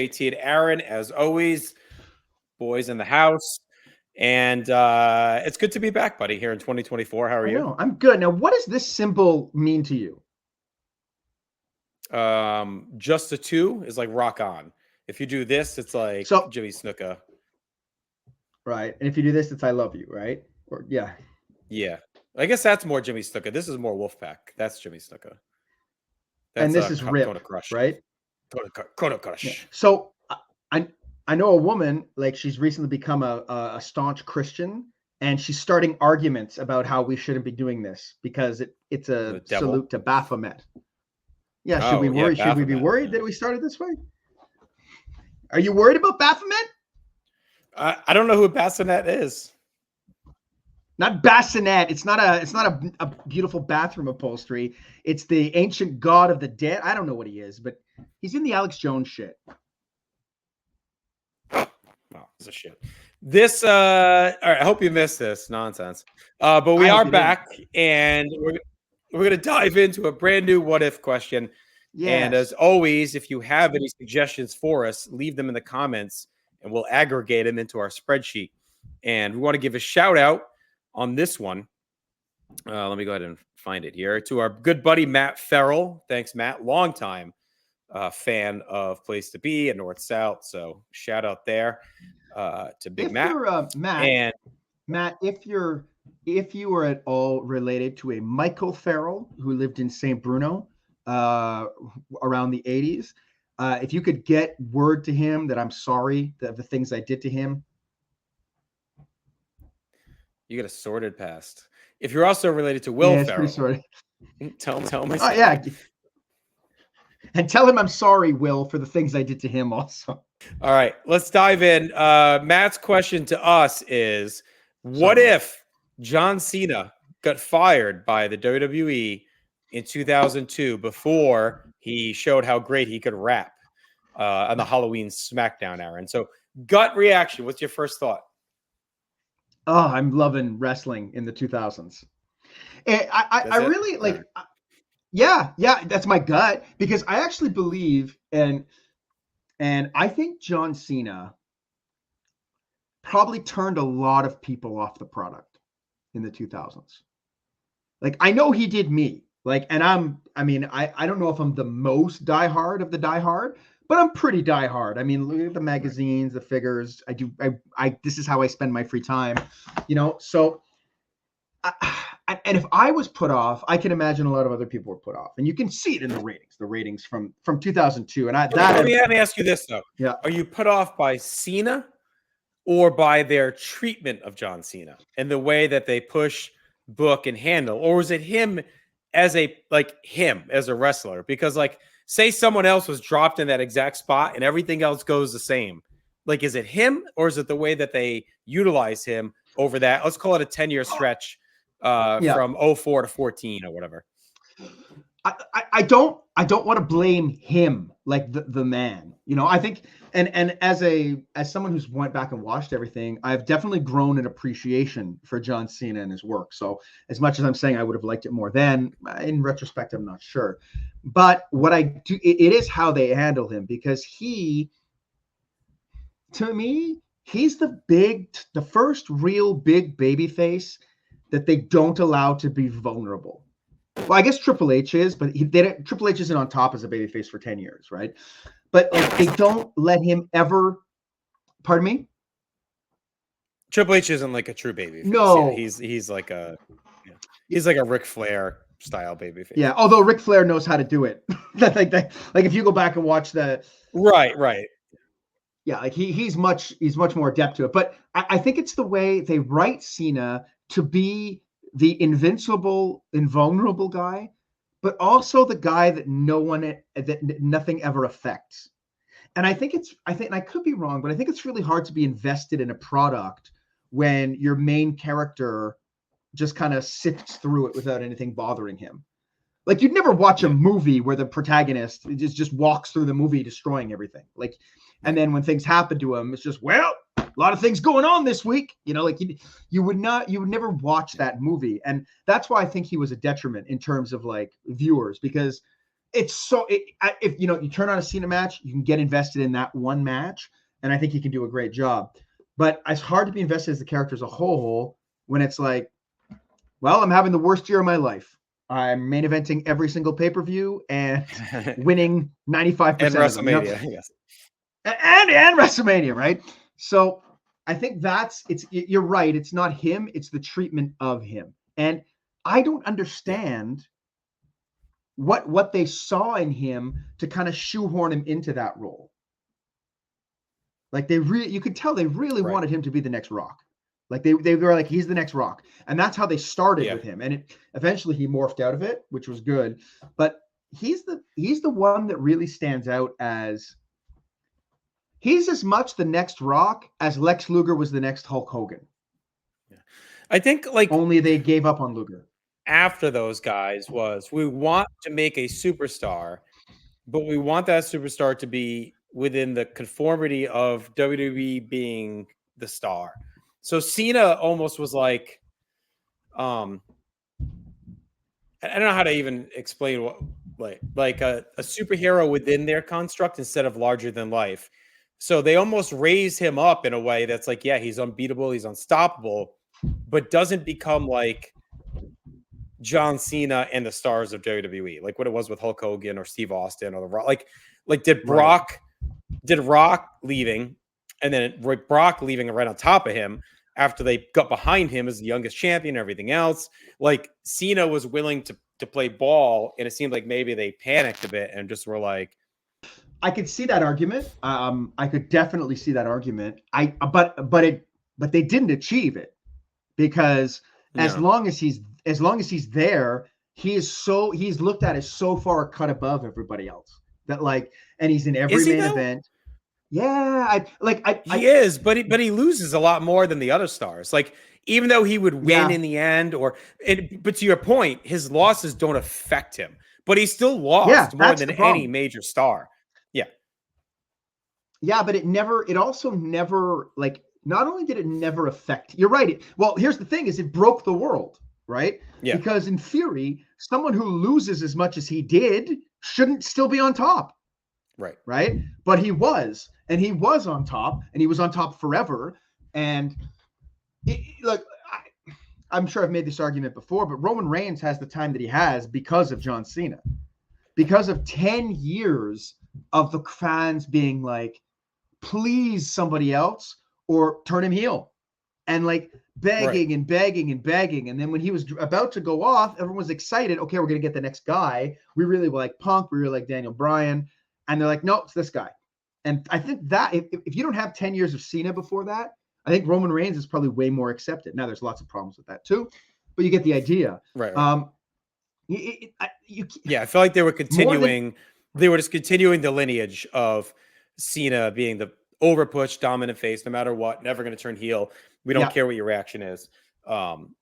JT and Aaron, as always, boys in the house. And it's good to be back, buddy, here in 2024. How are you? I know, I'm good. Now, what does this symbol mean to you? Just a 2 is like rock on. If you do this, it's like Jimmy Snuka. Right. And if you do this, it's I love you, right? Or yeah. Yeah. I guess that's more Jimmy Snuka. This is more Wolfpack. That's Jimmy Snuka. And this is Rip, right? Kona Crush. Yeah. So I know a woman, like she's recently become a staunch Christian, and she's starting arguments about how we shouldn't be doing this because it's a salute to Baphomet. Yeah, should we worry? Should we be worried that we started this way? Are you worried about Baphomet? I don't know who Bassinet is. Not bassinet. It's not a beautiful bathroom upholstery. It's the ancient god of the dead. I don't know what he is, but he's in the Alex Jones shit. Wow, this is shit. This all right, I hope you missed this nonsense. But we are back, and we're gonna dive into a brand new what if question. Yes. And as always, if you have any suggestions for us, leave them in the comments and we'll aggregate them into our spreadsheet. And we want to give a shout out on this one. Let me go ahead and find it here to our good buddy Matt Farrell. Thanks, Matt. Longtime fan of Place to Be and North South. So shout out there to Big Matt. Matt, if you are at all related to a Michael Farrell who lived in St. Bruno around the 80s, if you could get word to him that I'm sorry that the things I did to him. You get a sorted past. If you're also related to Will Ferrell, pretty sorted. Tell him. Oh yeah, and tell him I'm sorry, Will, for the things I did to him also. All right, let's dive in. Matt's question to us is: what if John Cena got fired by the WWE in 2002 before he showed how great he could rap on the Halloween SmackDown, Aaron? So, gut reaction. What's your first thought? Oh, I'm loving wrestling in the 2000s. And I really like, yeah, that's my gut, because I actually believe, and I think John Cena probably turned a lot of people off the product in the 2000s. Like, I know he did me. Like, and I don't know if I'm the most diehard of the diehard, but I'm pretty diehard. I mean, look at the magazines, the figures. This is how I spend my free time, So, and if I was put off, I can imagine a lot of other people were put off, and you can see it in the ratings from 2002. And let me ask you this though: yeah, are you put off by Cena or by their treatment of John Cena and the way that they push, book, and handle, or was it him as a wrestler? Because say someone else was dropped in that exact spot and everything else goes the same. Like, is it him or is it the way that they utilize him over that? Let's call it a 10-year stretch from 04 to 14 or whatever. I don't want to blame him, like the man, I think, and as someone who's went back and watched everything, I've definitely grown in appreciation for John Cena and his work. So as much as I'm saying I would have liked it more then, in retrospect, I'm not sure. But what I do, it is how they handle him, because to me, he's the first real big baby face that they don't allow to be vulnerable. Well, I guess Triple H is, but Triple H isn't on top as a babyface for 10 years, right? But they don't let him ever. Pardon me? Triple H isn't like a true babyface. No, yeah, he's like a Ric Flair style babyface. Yeah, although Ric Flair knows how to do it. like if you go back and watch the right. Yeah, like he's much more adept to it. But I think it's the way they write Cena to be the invincible, invulnerable guy, but also the guy that nothing ever affects. And I think I could be wrong, but I think it's really hard to be invested in a product when your main character just kind of sifts through it without anything bothering him. Like, you'd never watch a movie where the protagonist just walks through the movie destroying everything. Like, and then when things happen to him, it's just, well, a lot of things going on this week. You would never watch that movie. And that's why I think he was a detriment in terms of like viewers, because it's so if you turn on a Cena match, you can get invested in that one match, and I think he can do a great job. But it's hard to be invested as the character as a whole when it's like, well, I'm having the worst year of my life. I'm main eventing every single pay-per-view and winning 95% and of them. WrestleMania, yes. And WrestleMania, right? So I think you're right. It's not him, it's the treatment of him. And I don't understand what they saw in him to kind of shoehorn him into that role. Like you could tell they really wanted him to be the next Rock. Like they were like, he's the next Rock. And that's how they started with him. And eventually he morphed out of it, which was good. But he's the one that really stands out as he's as much the next Rock as Lex Luger was the next Hulk Hogan. Yeah. I think only they gave up on Luger. After those guys we want to make a superstar, but we want that superstar to be within the conformity of WWE being the star. So Cena almost was like, I don't know how to even explain what, like a superhero within their construct instead of larger than life. So they almost raise him up in a way that's like, yeah, he's unbeatable, he's unstoppable, but doesn't become like John Cena and the stars of WWE, like what it was with Hulk Hogan or Steve Austin or the Rock. Like did Rock leaving, and then Brock leaving right on top of him after they got behind him as the youngest champion and everything else. Like Cena was willing to play ball, and it seemed like maybe they panicked a bit and just were like, I could see that argument. I could definitely see that argument. But they didn't achieve it because as long as he's there, he's looked at as so far cut above everybody else that and he's in every main event. Yeah, he is, but he loses a lot more than the other stars. Like even though he would win in the end, but to your point, his losses don't affect him, but he still lost more than any major star. Yeah, but it also never not only did it never affect, you're right. Well, here's the thing is it broke the world, right? Yeah. Because in theory, someone who loses as much as he did shouldn't still be on top. Right. But he was, and he was on top, and he was on top forever. And look, I'm sure I've made this argument before, but Roman Reigns has the time that he has because of John Cena, because of 10 years of the fans being like, please somebody else or turn him heel, and begging and begging and begging. And then when he was about to go off, everyone was excited. Okay, we're going to get the next guy. We really like Punk. We really like Daniel Bryan. And they're like, no, it's this guy. And I think that if you don't have 10 years of Cena before that, I think Roman Reigns is probably way more accepted. Now, there's lots of problems with that too, but you get the idea. Right. I feel like they were continuing. They were just continuing the lineage of Cena being the overpush, dominant face, no matter what, never going to turn heel. We don't care what your reaction is. And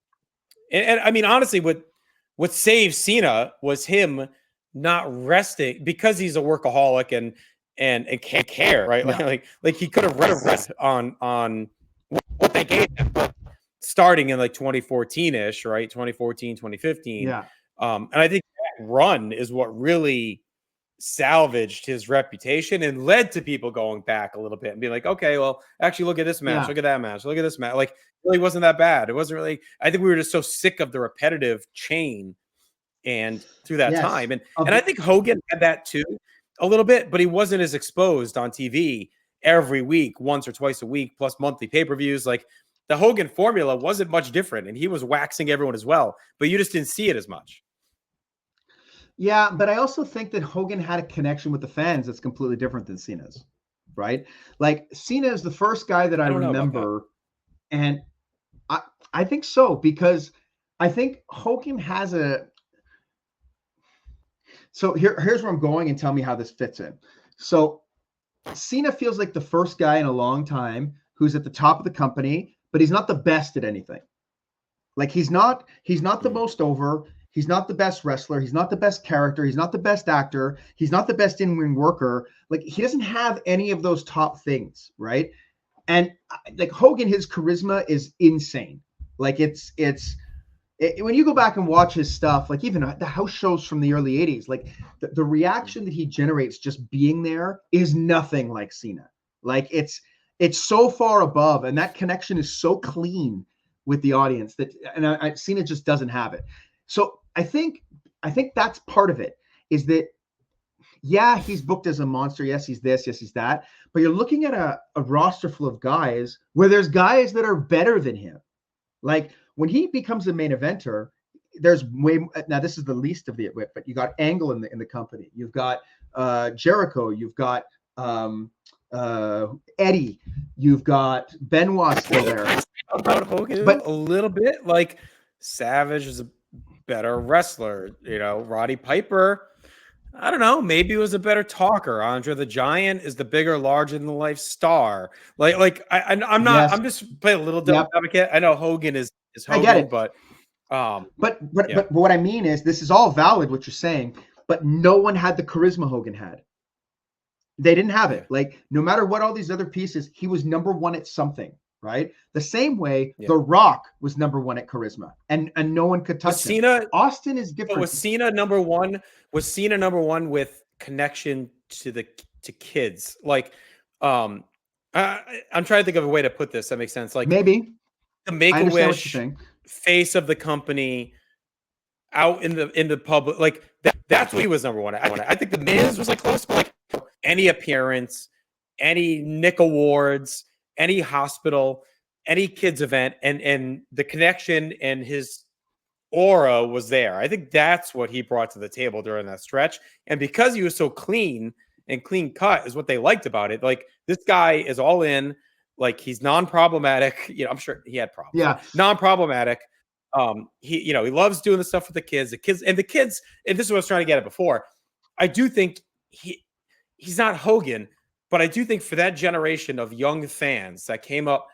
I mean, honestly, what saved Cena was him not resting, because he's a workaholic and can't care, right? Like he could have rested on what they gave him, but starting in 2014-ish, right? 2014, 2015. Yeah. And I think that run is what really salvaged his reputation and led to people going back a little bit and being like, okay, well, actually look at this match, look at that match, look at this match. Like, it really wasn't that bad. It wasn't really, I think we were just so sick of the repetitive chain and through that time. And I think Hogan had that too a little bit, but he wasn't as exposed on TV every week, once or twice a week, plus monthly pay-per-views. Like the Hogan formula wasn't much different, and he was waxing everyone as well, but you just didn't see it as much. Yeah, but I also think that Hogan had a connection with the fans that's completely different than Cena's, right? Like Cena is the first guy that I remember, and I think so, because I think Hogan has a. So here's where I'm going, and tell me how this fits in. So Cena feels like the first guy in a long time who's at the top of the company, but he's not the best at anything. Like he's not the most over. He's not the best wrestler. He's not the best character. He's not the best actor. He's not the best in-ring worker. Like he doesn't have any of those top things, right? And like Hogan, his charisma is insane. Like it's when you go back and watch his stuff, like even the house shows from the early 80s, like the reaction that he generates just being there is nothing like Cena. Like it's so far above, and that connection is so clean with the audience that, and Cena just doesn't have it. So I think that's part of it, is that, yeah, he's booked as a monster. Yes, he's this. Yes, he's that. But you're looking at a roster full of guys where there's guys that are better than him. Like when he becomes a main eventer, there's now this is the least of the but you got Angle in the company. You've got Jericho. You've got Eddie. You've got Benoit still there. About Hogan, but a little bit, like Savage is a better wrestler. Roddy Piper, I don't know, maybe was a better talker. Andre the Giant is the bigger, larger than life star. I'm not. Yes. I'm just playing a little devil's advocate. I know Hogan is Hogan, I get it. but what I mean is, this is all valid what you're saying, but no one had the charisma Hogan had. They didn't have it. Like no matter what all these other pieces, he was number one at something. Right, the same way The Rock was number one at charisma, and no one could touch him. Austin is different. Was Cena number one? Was Cena number one with connection to kids? Like, I'm trying to think of a way to put this that makes sense. Like maybe the Make-A-Wish face of the company out in the public, like that's what he was number one. I think the Miz was like close, but like any appearance, any Nick Awards, any hospital, any kids event, and the connection and his aura was there. I think that's what he brought to the table during that stretch. And because he was so clean and clean cut is what they liked about it. Like this guy is all in, like he's non-problematic. I'm sure he had problems. Yeah. Non-problematic. He loves doing the stuff with the kids, and this is what I was trying to get at before. I do think he's not Hogan, but I do think for that generation of young fans that came up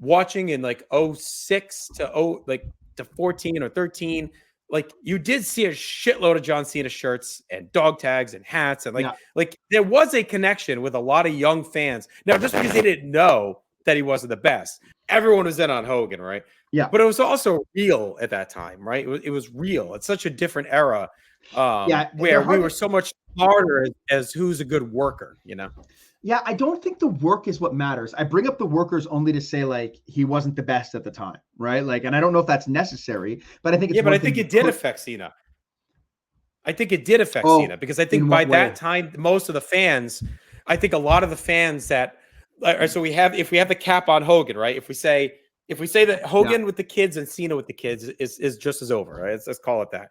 watching in like 06 to 14 or 13, like you did see a shitload of John Cena shirts and dog tags and hats, and like there was a connection with a lot of young fans. Now, just because they didn't know that he wasn't the best, everyone was in on Hogan, right? Yeah. But it was also real at that time, right? It was real. It's such a different era. Where we were so much smarter as who's a good worker, Yeah, I don't think the work is what matters. I bring up the workers only to say like he wasn't the best at the time, right? Like, and I don't know if that's necessary, but I think it's I think it did affect Cena. I think it did affect Cena because I think by that time, most of the fans, I think a lot of the fans that, so if we have the cap on Hogan, right? If we say that Hogan with the kids and Cena with the kids is just as over, right? Let's call it that.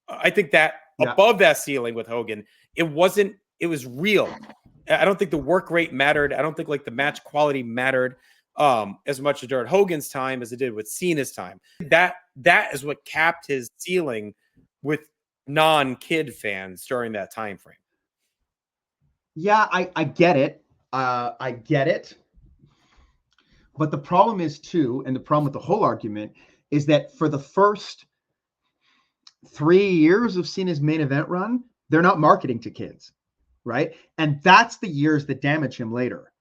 I think that above that ceiling with Hogan, it was real. I don't think the work rate mattered. I don't think like the match quality mattered as much during Hogan's time as it did with Cena's time. That is what capped his ceiling with non-kid fans during that time frame. Yeah, I get it. I get it. But the problem is too, and the problem with the whole argument is that for the first 3 years of Cena's main event run, they're not marketing to kids. Right. And that's the years that damage him later.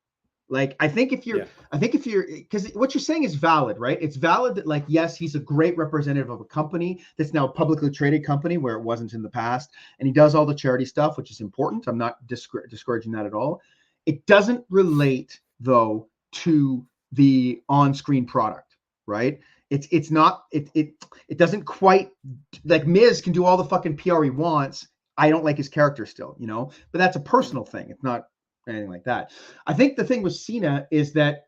Like, I think if you're, because what you're saying is valid, right? It's valid that like, yes, he's a great representative of a company that's now a publicly traded company where it wasn't in the past. And he does all the charity stuff, which is important. I'm not discouraging that at all. It doesn't relate though to the on-screen product, right? It's not, it doesn't quite, like Miz can do all the fucking PR he wants. I don't like his character still, but that's a personal thing. It's not anything like that. I think the thing with Cena is that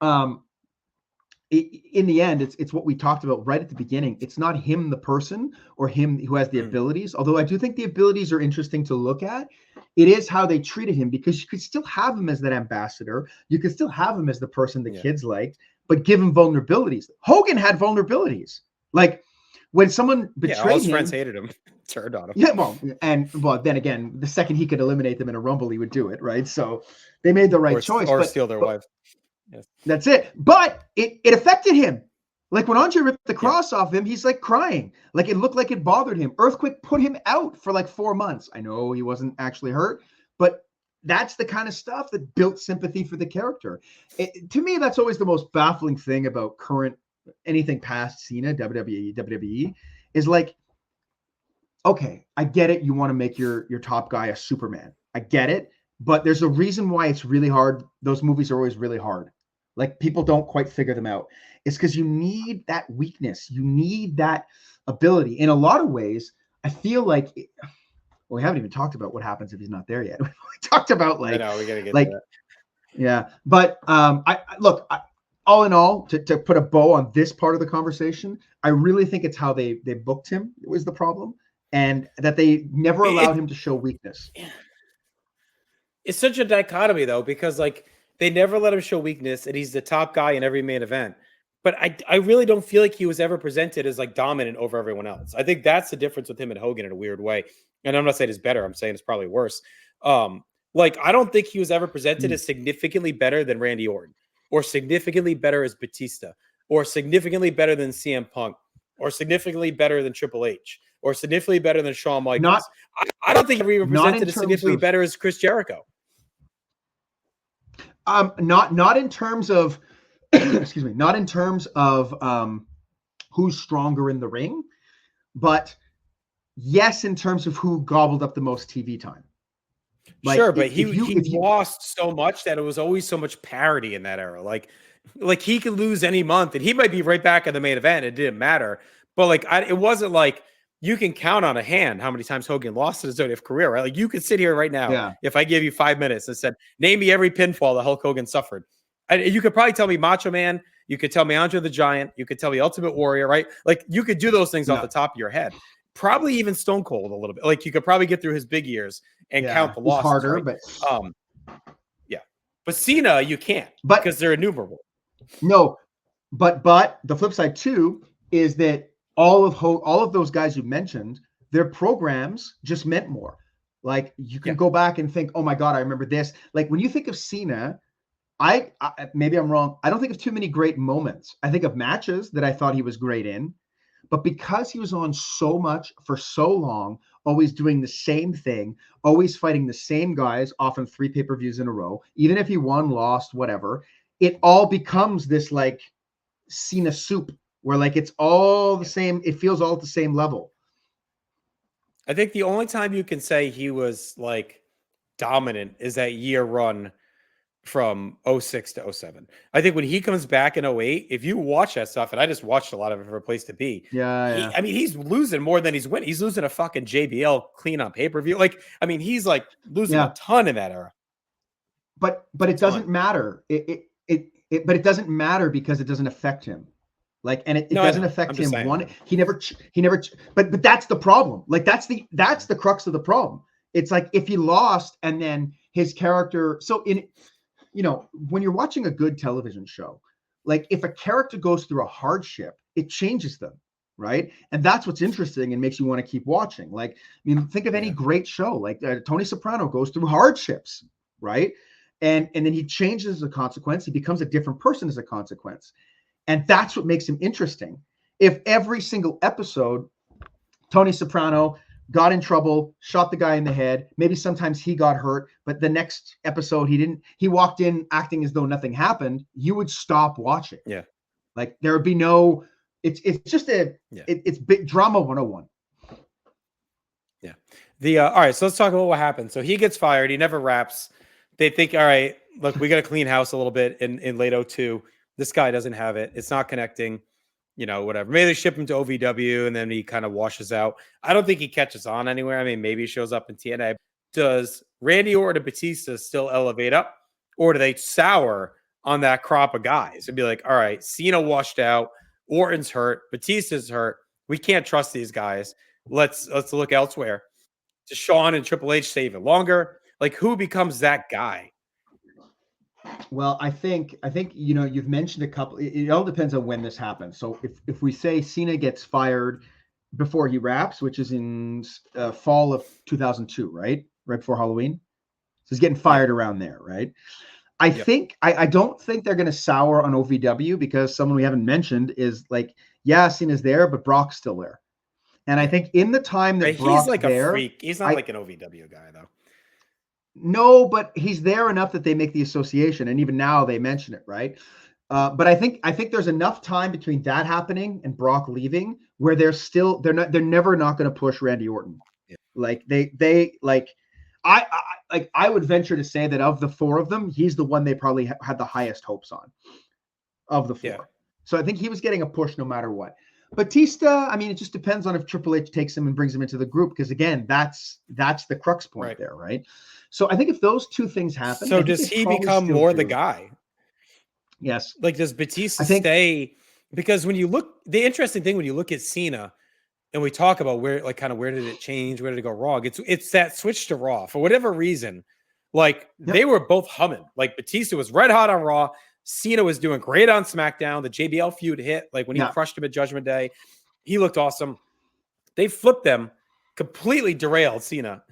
in the end, it's what we talked about right at the beginning. It's not him, the person, or him who has the abilities. Although I do think the abilities are interesting to look at. It is how they treated him, because you could still have him as that ambassador. You could still have him as the person the kids liked, but give him vulnerabilities. Hogan had vulnerabilities. Like when someone betrayed him. All his friends hated him. Turned on him. Yeah, well, then again, the second he could eliminate them in a rumble, he would do it, right? So they made the right choice. Or steal their wife. Yes. That's it. But it affected him. Like when Andre ripped the cross off him, he's like crying. Like it looked like it bothered him. Earthquake put him out for like 4 months. I know he wasn't actually hurt, but that's the kind of stuff that built sympathy for the character. To me, that's always the most baffling thing about current anything past Cena, WWE, is like, okay, I get it. You want to make your top guy a Superman. I get it. But there's a reason why it's really hard. Those movies are always really hard. Like, people don't quite figure them out. It's because you need that weakness. You need that ability. In a lot of ways, I feel like, well, we haven't even talked about what happens if he's not there yet. We talked about like, I know, we gotta get like, to that. Yeah. But all in all, to put a bow on this part of the conversation, I really think it's how they booked him was the problem, and that they never allowed him to show weakness. It's such a dichotomy, though, because like they never let him show weakness, and he's the top guy in every main event. But I really don't feel like he was ever presented as like dominant over everyone else. I think that's the difference with him and Hogan in a weird way. And I'm not saying it's better. I'm saying it's probably worse. Like, I don't think he was ever presented as significantly better than Randy Orton, or significantly better as Batista, or significantly better than CM Punk, or significantly better than Triple H, or significantly better than Shawn Michaels. I don't think he ever even presented as significantly better as Chris Jericho. Not in terms of excuse me, not in terms of who's stronger in the ring, but yes, in terms of who gobbled up the most TV time. Like, sure, but he lost so much that it was always so much parity in that era. Like he could lose any month, and he might be right back in the main event. It didn't matter. But like, it wasn't like you can count on a hand how many times Hogan lost in his WWF career, right? Like, you could sit here right now, if I give you 5 minutes and said, name me every pinfall that Hulk Hogan suffered. You could probably tell me Macho Man. You could tell me Andre the Giant. You could tell me Ultimate Warrior, right? Like, you could do those things off the top of your head. Probably even Stone Cold a little bit. Like, you could probably get through his big years and count the losses. Harder, right? But Cena, you can't, because they're innumerable. No, but the flip side too is that all of those guys you mentioned, their programs just meant more. Like, you can go back and think, oh my God, I remember this. Like, when you think of Cena, I maybe I'm wrong. I don't think of too many great moments. I think of matches that I thought he was great in, but because he was on so much for so long, always doing the same thing, always fighting the same guys, often 3 pay-per-views in a row, even if he won, lost, whatever, it all becomes this like Cena soup where like it's all the same. It feels all at the same level. I think the only time you can say he was like dominant is that year run from 06 to 07. I think when he comes back in 08, if you watch that stuff, and I just watched a lot of it for a place to be. I mean, he's losing more than he's winning. He's losing a fucking JBL clean on pay-per-view. Like, I mean, he's like losing a ton in that era. But it doesn't matter. But it doesn't matter because it doesn't affect him. Like, and it doesn't affect him. He never, but that's the problem. Like, that's the crux of the problem. It's like, if he lost and then his character, when you're watching a good television show, like, if a character goes through a hardship, it changes them, right? And that's what's interesting and makes you want to keep watching. Like, I mean, think of any great show, like Tony Soprano goes through hardships, right? And then he changes as a consequence. He becomes a different person as a consequence. And that's what makes him interesting. If every single episode, Tony Soprano got in trouble, shot the guy in the head, maybe sometimes he got hurt, but the next episode he walked in acting as though nothing happened, you would stop watching. Yeah. Like, there would be no, it's just it's big drama 101. Yeah. All right, so let's talk about what happened. So he gets fired. He never raps. They think, all right, look, we got to clean house a little bit in late 02. This guy doesn't have it. It's not connecting, whatever. Maybe they ship him to OVW and then he kind of washes out. I don't think he catches on anywhere. I mean, maybe he shows up in TNA. Does Randy Orton and Batista still elevate up, or do they sour on that crop of guys and be like, all right, Cena washed out, Orton's hurt, Batista's hurt. We can't trust these guys. Let's look elsewhere. Does Shawn and Triple H stay even longer? Like, who becomes that guy? Well, I think you've mentioned a couple. It all depends on when this happens. So if we say Cena gets fired before he raps, which is in fall of 2002, right before Halloween, so he's getting fired around there, right? I don't think they're going to sour on OVW, because someone we haven't mentioned is like, Cena's there, but Brock's still there, and I think in the time that Brock's he's like there, a freak. He's not like an OVW guy though. No, but he's there enough that they make the association, and even now they mention it, right? But I think there's enough time between that happening and Brock leaving where they're never not going to push Randy Orton. Yeah. Like I would venture to say that of the four of them, he's the one they probably had the highest hopes on of the four. Yeah. So I think he was getting a push no matter what. Batista, I mean, it just depends on if Triple H takes him and brings him into the group, because again, that's the crux point there, right? So I think if those two things happen, so does he become more the guy? Yes. Like, does Batista stay? Because when you look, the interesting thing when you look at Cena, and we talk about where did it change, where did it go wrong? It's that switch to Raw for whatever reason. Like they were both humming. Like Batista was red hot on Raw. Cena was doing great on SmackDown. The JBL feud hit. Like when he crushed him at Judgment Day, he looked awesome. They flipped them, completely derailed Cena,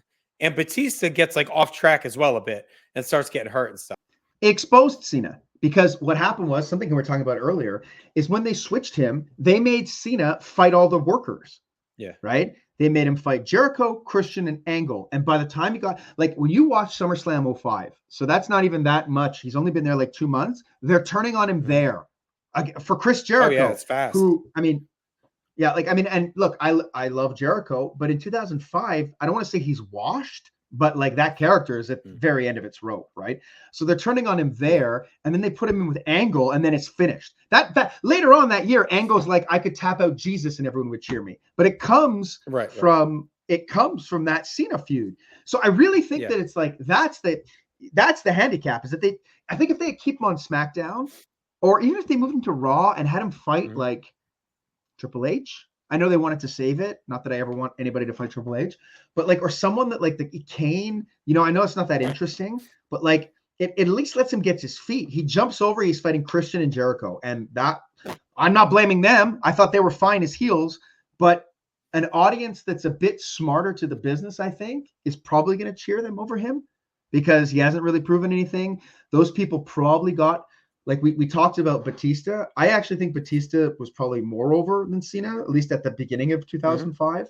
and Batista gets like off track as well a bit and starts getting hurt and stuff. It exposed Cena. Because what happened was, something we were talking about earlier, is when they switched him, they made Cena fight all the workers. Yeah. Right? They made him fight Jericho, Christian, and Angle. And by the time he got, like, when you watch SummerSlam 05, so that's not even that much. He's only been there like 2 months. They're turning on him there. For Chris Jericho. Oh, yeah, it's fast. Who, I mean, and look, I love Jericho, but in 2005, I don't want to say he's washed, but like that character is at the very end of its rope, right? So they're turning on him there, and then they put him in with Angle, and then it's finished. That later on that year, Angle's like, I could tap out Jesus and everyone would cheer me. But it comes from that Cena feud. So I really think that it's like that's the handicap, is that I think if they keep him on SmackDown, or even if they moved him to Raw and had him fight like Triple H. I know they wanted to save it. Not that I ever want anybody to fight Triple H, but like, or someone that like the Kane, I know it's not that interesting, but like it at least lets him get his feet. He jumps over, he's fighting Christian and Jericho, and that I'm not blaming them. I thought they were fine as heels, but an audience that's a bit smarter to the business, I think, is probably going to cheer them over him because he hasn't really proven anything. Those people probably got, like we talked about Batista. I actually think Batista was probably more over than Cena, at least at the beginning of 2005.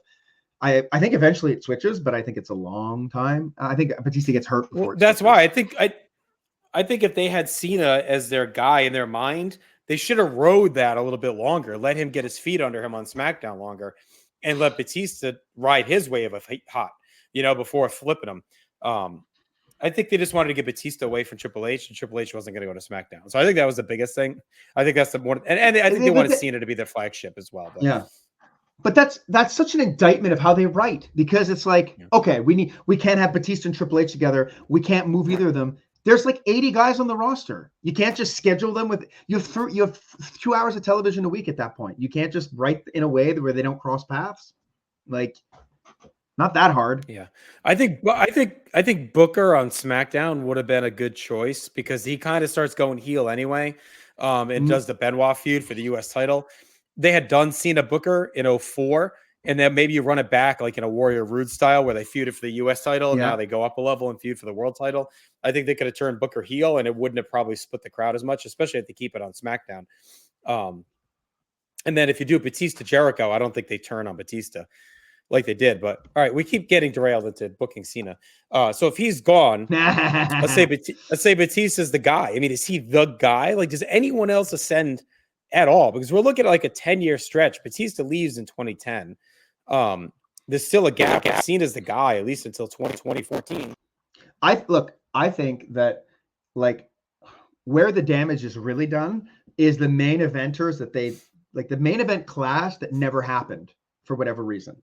I think eventually it switches, but I think it's a long time. I think Batista gets hurt before. That's why I think if they had Cena as their guy in their mind, they should have rode that a little bit longer, let him get his feet under him on SmackDown longer, and let Batista ride his wave of hot, before flipping him. I think they just wanted to get Batista away from Triple H, and Triple H wasn't going to go to SmackDown. So I think that was the biggest thing. I think that's the more, and I think they wanted Cena to be their flagship as well. But. Yeah, but that's such an indictment of how they write, because it's like, okay, we can't have Batista and Triple H together. We can't move either of them. There's like 80 guys on the roster. You can't just schedule them with you have 2 hours of television a week at that point. You can't just write in a way where they don't cross paths. Like. Not that hard. Yeah. I think Booker on SmackDown would have been a good choice because he kind of starts going heel anyway. And does the Benoit feud for the US title. They had done Cena Booker in 04, and then maybe you run it back like in a Warrior Rude style where they feuded for the US title. And now they go up a level and feud for the world title. I think they could have turned Booker heel, and it wouldn't have probably split the crowd as much, especially if they keep it on SmackDown. And then if you do Batista Jericho, I don't think they turn on Batista like they did, but all right, we keep getting derailed into booking Cena. So if he's gone, let's say Batista's the guy. I mean, is he the guy? Like, does anyone else ascend at all? Because we're looking at like a 10-year stretch. Batista leaves in 2010. There's still a gap. Cena's the guy at least until 2014. I think that like where the damage is really done is the main eventers that they like the main event clash that never happened for whatever reason.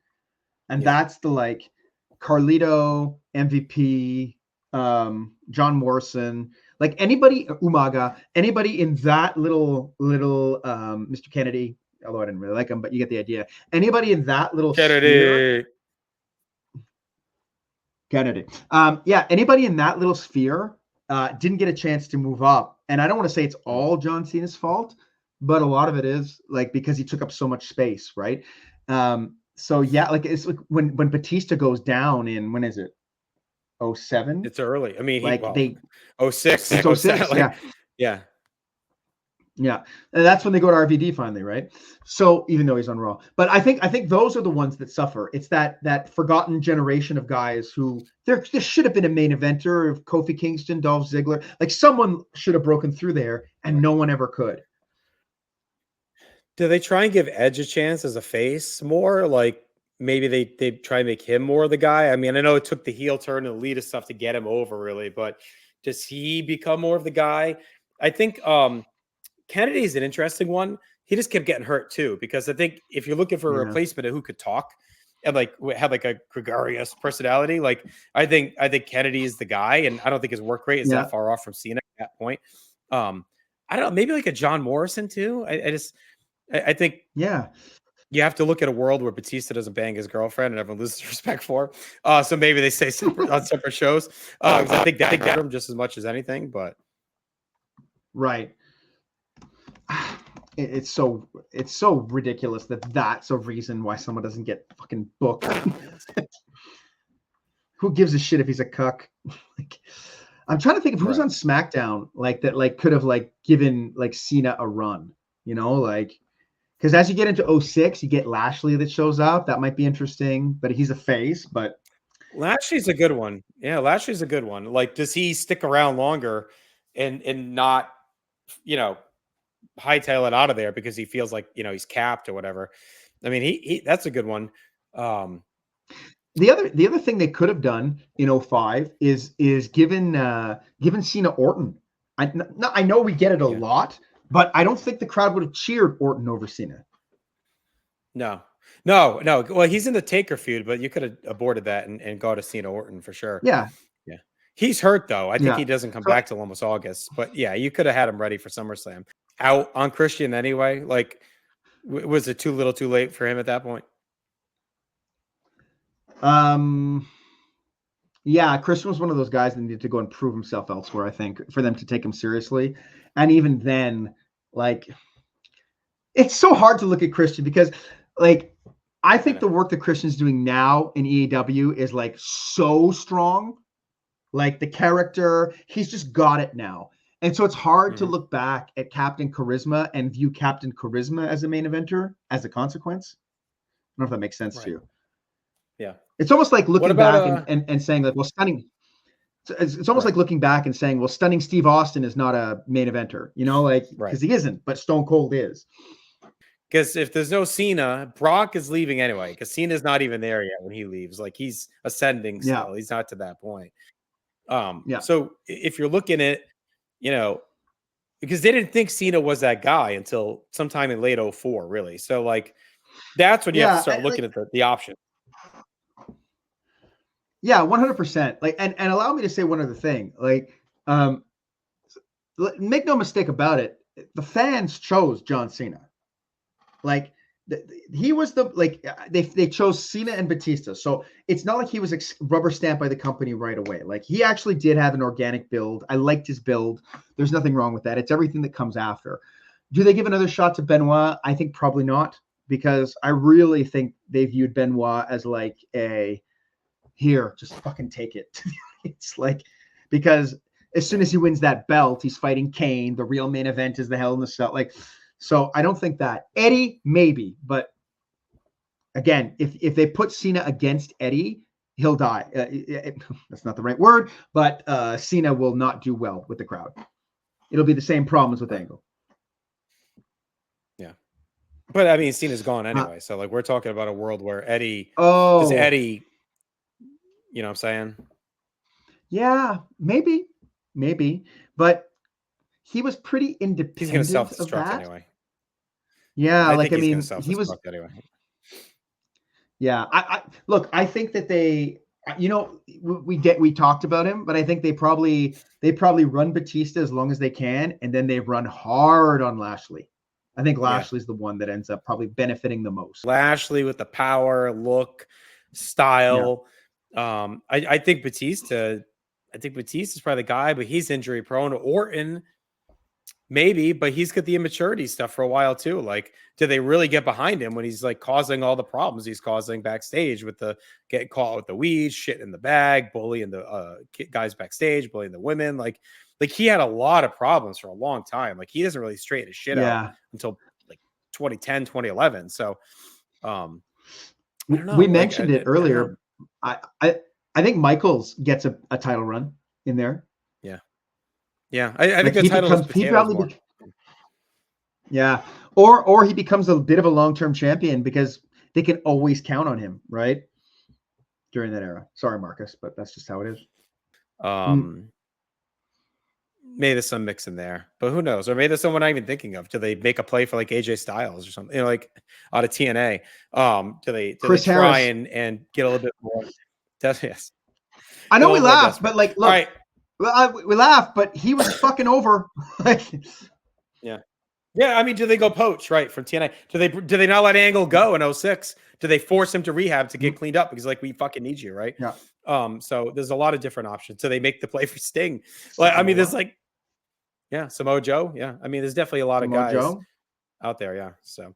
And that's the like Carlito, MVP, John Morrison, like anybody, Umaga, anybody in that little Mr. Kennedy, although I didn't really like him, but you get the idea. Anybody in that little Kennedy. Anybody in that little sphere didn't get a chance to move up. And I don't want to say it's all John Cena's fault, but a lot of it is like because he took up so much space, right? So yeah, like it's like when Batista goes down in, when is it? 07? It's early. I mean, like 06. It's 06. Yeah. Yeah, and that's when they go to RVD finally, right? So even though he's on Raw, but I think those are the ones that suffer. It's that forgotten generation of guys who there should have been a main eventer of Kofi Kingston, Dolph Ziggler, like someone should have broken through there, and no one ever could. Do they try and give Edge a chance as a face more? Like maybe they try and make him more the guy. I mean, I know it took the heel turn and elitist stuff to get him over, really, but does he become more of the guy? I think Kennedy's an interesting one. He just kept getting hurt too, because I think if you're looking for a replacement who could talk and like had like a gregarious personality, like I think Kennedy is the guy, and I don't think his work rate is that far off from Cena at that point. I don't know, maybe like a John Morrison too. I think you have to look at a world where Batista doesn't bang his girlfriend and everyone loses respect for him. So maybe they stay separate on separate shows. I think that him just as much as anything, but right. It's so ridiculous that that's a reason why someone doesn't get fucking booked. Who gives a shit if he's a cuck? Like, I'm trying to think of who's on SmackDown like that, like could have like given like Cena a run, you know, like because as you get into 06, you get Lashley that shows up. That might be interesting, but he's a face. But Lashley's a good one. Yeah, Lashley's a good one. Like, does he stick around longer and not, you know, hightail it out of there because he feels like, you know, he's capped or whatever? I mean, he that's a good one. The other thing they could have done in 05 is given Cena Orton. I know we get it a lot, but I don't think the crowd would have cheered Orton over Cena. No. Well, he's in the Taker feud, but you could have aborted that and go to Cena Orton for sure. Yeah. He's hurt though. I think he doesn't come back till almost August. But yeah, you could have had him ready for SummerSlam. Out on Christian anyway. Like, was it too little, too late for him at that point? Yeah, Christian was one of those guys that needed to go and prove himself elsewhere, I think, for them to take him seriously. And even then, like, it's so hard to look at Christian because, like, I think the work that Christian's doing now in EAW is like so strong. Like the character, he's just got it now. And so it's hard to look back at Captain Charisma and view Captain Charisma as a main eventer as a consequence. I don't know if that makes sense to you. Yeah. It's almost like looking back and saying like, well, Stunning. It's almost like looking back and saying, well, Stunning Steve Austin is not a main eventer, you know, like because he isn't, but Stone Cold is. Because if there's no Cena, Brock is leaving anyway. Because Cena's not even there yet when he leaves. Like he's ascending still. He's not to that point. So if you're looking at, you know, because they didn't think Cena was that guy until sometime in late 04, really. So like that's when you have to start looking at the option. Yeah, 100%. Like, and allow me to say one other thing. Like, make no mistake about it. The fans chose John Cena. Like, he was they chose Cena and Batista. So it's not like he was rubber stamped by the company right away. Like, he actually did have an organic build. I liked his build. There's nothing wrong with that. It's everything that comes after. Do they give another shot to Benoit? I think probably not, because I really think they viewed Benoit as like here, just fucking take it. It's like, because as soon as he wins that belt, he's fighting Kane. The real main event is the Hell in the Cell. Like, so I don't think that. Eddie, maybe, but again, if they put Cena against Eddie, he'll die. That's not the right word, but Cena will not do well with the crowd. It'll be the same problems with Angle. Yeah, but I mean, Cena's gone anyway, so like we're talking about a world where Eddie. Does Eddie? You know what I'm saying? Yeah, maybe, but he was pretty independent. He's going to self-destruct anyway. Yeah, I mean, he was anyway. Yeah, I look. I think that they, you know, we talked about him, but I think they probably run Batista as long as they can, and then they run hard on Lashley. I think Lashley's the one that ends up probably benefiting the most. Lashley with the power, look, style. Yeah. I think Batista. I think Batista's probably the guy, but he's injury prone. Orton, maybe, but he's got the immaturity stuff for a while too. Like, do they really get behind him when he's like causing all the problems he's causing backstage with the getting caught with the weed, shit in the bag, bullying the guys backstage, bullying the women? Like, like he had a lot of problems for a long time. Like he doesn't really straighten his shit out until like 2010, 2011. So, I don't know. We mentioned it earlier. I think Michaels gets a title run in there. Yeah. Yeah. I think the title is potatoes more. Yeah. Or he becomes a bit of a long-term champion because they can always count on him, right? During that era. Sorry, Marcus, but that's just how it is. Maybe there's some mix in there, but who knows? Or maybe there's someone I'm not even thinking of. Do they make a play for like AJ Styles or something? You know, like out of TNA. Do they try and get a little bit more? Yes. I know we laughed, but like, look, right. We laughed, but he was fucking over. Yeah. Yeah, I mean, do they go poach, right, from TNA? Do they not let Angle go in 06? Do they force him to rehab to get cleaned up? Because, like, we fucking need you, right? Yeah. So there's a lot of different options. So they make the play for Sting. Like, I mean, there's like, yeah, Samoa Joe. Yeah. I mean, there's definitely a lot of guys out there. Yeah. So,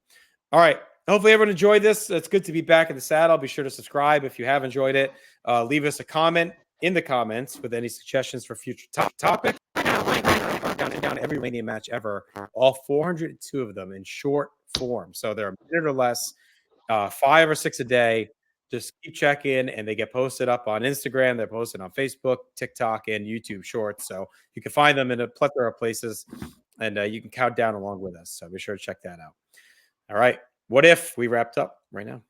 all right. Hopefully everyone enjoyed this. It's good to be back in the saddle. Be sure to subscribe if you have enjoyed it. Leave us a comment in the comments with any suggestions for future topics. Down every Mania match ever, all 402 of them in short form. So they're a minute or less, 5 or 6 a day. Just keep checking, and they get posted up on Instagram. They're posted on Facebook, TikTok, and YouTube Shorts. So you can find them in a plethora of places, and you can count down along with us. So be sure to check that out. All right. What if we wrapped up right now?